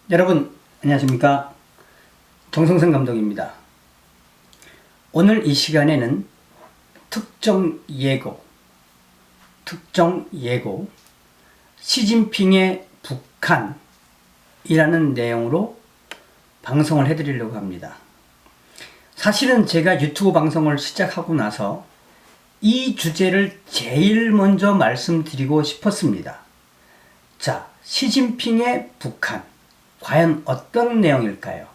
여러분 안녕하십니까, 정성선 감독입니다. 오늘 이 시간에는 특정 예고 시진핑의 북한이라는 내용으로 방송을 해드리려고 합니다. 사실은 제가 유튜브 방송을 시작하고 나서 이 주제를 제일 먼저 말씀드리고 싶었습니다. 자, 시진핑의 북한, 과연 어떤 내용일까요?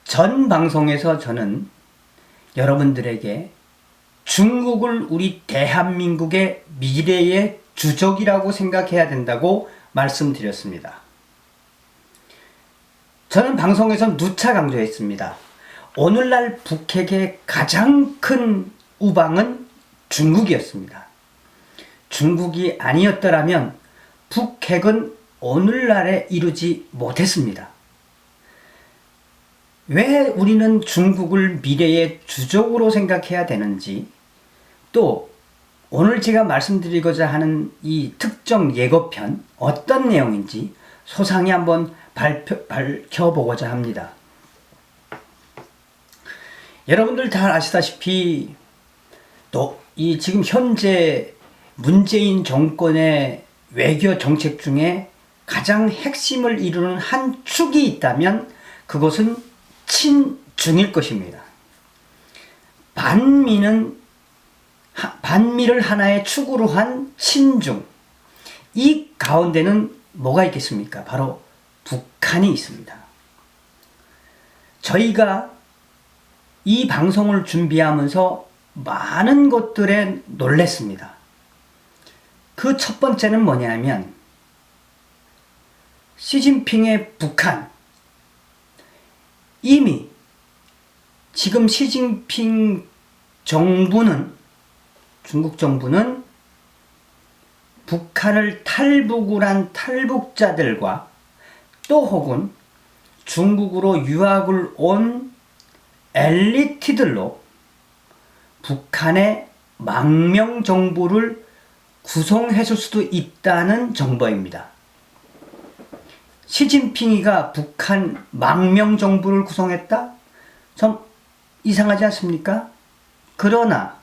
전 방송에서 저는 여러분들에게 중국을 우리 대한민국의 미래의 주적이라고 생각해야 된다고 말씀드렸습니다. 저는 방송에서 누차 강조했습니다. 오늘날 북핵의 가장 큰 우방은 중국이었습니다. 중국이 아니었더라면 북핵은 오늘날에 이루지 못했습니다. 왜 우리는 중국을 미래의 주적으로 생각해야 되는지, 또 오늘 제가 말씀드리고자 하는 이 특정 예고편 어떤 내용인지 소상히 한번 밝혀보고자 합니다. 여러분들 다 아시다시피 또 이 지금 현재 문재인 정권의 외교 정책 중에 가장 핵심을 이루는 한 축이 있다면 그것은 친중일 것입니다. 반미를 하나의 축으로 한 친중, 이 가운데는 뭐가 있겠습니까? 바로 북한이 있습니다. 저희가 이 방송을 준비하면서 많은 것들에 놀랐습니다. 그 첫 번째는 뭐냐면 시진핑의 북한, 이미 지금 시진핑 정부는, 중국 정부는 북한을 탈북을 한 탈북자들과 또 혹은 중국으로 유학을 온 엘리트들로 북한의 망명 정부를 구성했을 수도 있다는 정보입니다. 시진핑이가 북한 망명 정부를 구성했다? 좀 이상하지 않습니까? 그러나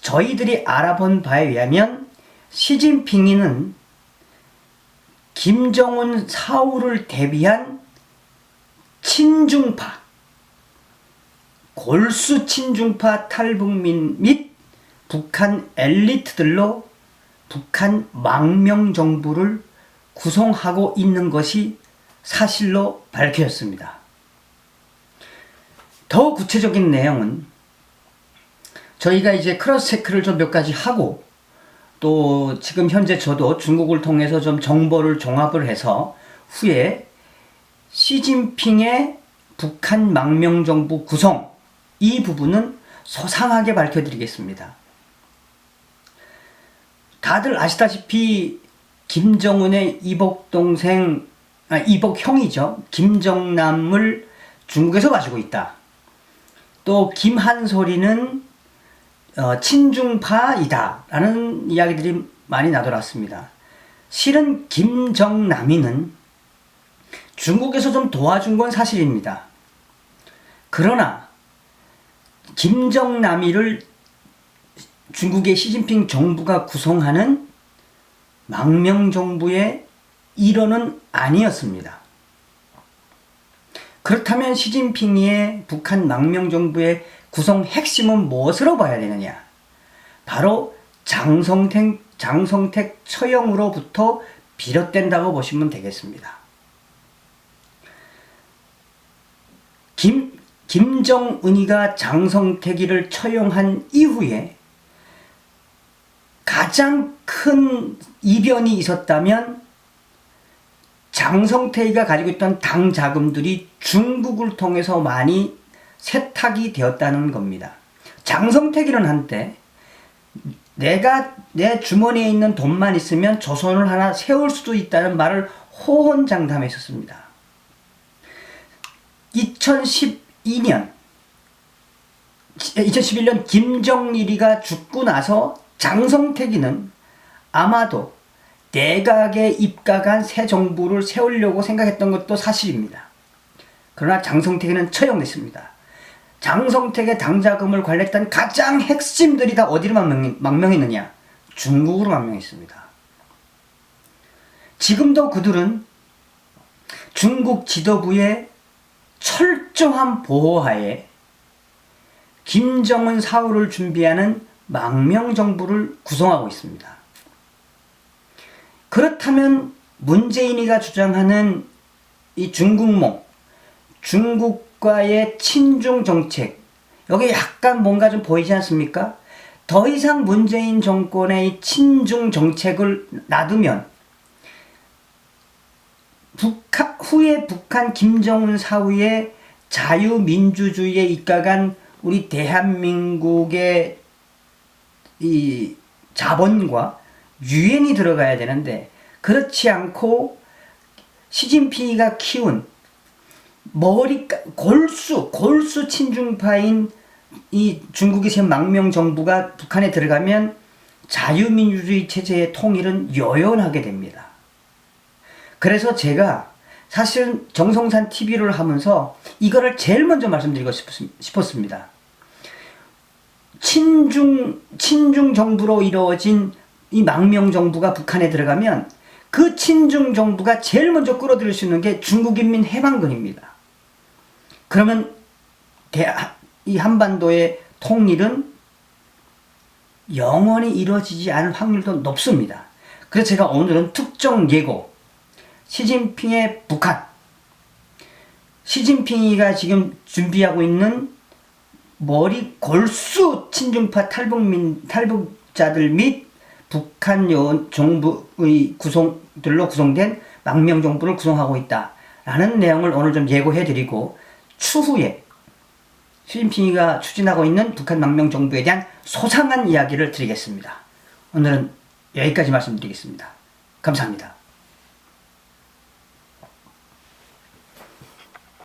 저희들이 알아본 바에 의하면 시진핑이는 김정은 사후를 대비한 친중파, 골수 친중파 탈북민 및 북한 엘리트들로 북한 망명 정부를 구성하고 있는 것이 사실로 밝혀졌습니다. 더 구체적인 내용은 저희가 이제 크로스 체크를 좀 몇 가지 하고, 또 지금 현재 저도 중국을 통해서 좀 정보를 종합을 해서 후에 시진핑의 북한 망명 정부 구성, 이 부분은 소상하게 밝혀드리겠습니다. 다들 아시다시피 김정은의 이복형이죠. 김정남을 중국에서 봐주고 있다. 또 김한솔이는 친중파이다 라는 이야기들이 많이 나돌았습니다. 실은 김정남이는 중국에서 좀 도와준 건 사실입니다. 그러나 김정남이를 중국의 시진핑 정부가 구성하는 망명정부의 일원은 아니었습니다. 그렇다면 시진핑의 북한 망명정부의 구성 핵심은 무엇으로 봐야 되느냐? 바로 장성택 처형으로부터 비롯된다고 보시면 되겠습니다. 김정은이가 장성택이를 처형한 이후에 가장 큰 이변이 있었다면 장성택이가 가지고 있던 당 자금들이 중국을 통해서 많이 세탁이 되었다는 겁니다. 장성택이는 한때 내가 내 주머니에 있는 돈만 있으면 조선을 하나 세울 수도 있다는 말을 호언장담했었습니다. 2011년 김정일이가 죽고 나서 장성택이는 아마도 내각에 입각한 새 정부를 세우려고 생각했던 것도 사실입니다. 그러나 장성택에는 처형됐습니다. 장성택의 당자금을 관리했던 가장 핵심들이 다 어디로 망명했느냐? 중국으로 망명했습니다. 지금도 그들은 중국 지도부의 철저한 보호하에 김정은 사후를 준비하는 망명정부를 구성하고 있습니다. 그렇다면 문재인이가 주장하는 이 중국몽, 중국과의 친중 정책, 여기 약간 뭔가 좀 보이지 않습니까? 더 이상 문재인 정권의 이 친중 정책을 놔두면 후에 북한 김정은 사후에 자유민주주의에 입각한 우리 대한민국의 이 자본과 유엔이 들어가야 되는데, 그렇지 않고 시진핑이가 키운 골수 친중파인 이 중국의 새 망명정부가 북한에 들어가면 자유민주주의 체제의 통일은 요연하게 됩니다. 그래서 제가 사실은 정성산 TV를 하면서 이거를 제일 먼저 말씀드리고 싶었습니다. 친중 정부로 이루어진 이 망명 정부가 북한에 들어가면 그 친중 정부가 제일 먼저 끌어들일 수 있는 게 중국인민해방군입니다. 그러면 이 한반도의 통일은 영원히 이루어지지 않을 확률도 높습니다. 그래서 제가 오늘은 특정 예고, 시진핑의 북한, 시진핑이가 지금 준비하고 있는 머리 골수 친중파 탈북자들 및 북한 정부의 구성들로 구성된 망명정부를 구성하고 있다라는 내용을 오늘 좀 예고해드리고, 추후에 시진핑이가 추진하고 있는 북한 망명정부에 대한 소상한 이야기를 드리겠습니다. 오늘은 여기까지 말씀드리겠습니다. 감사합니다.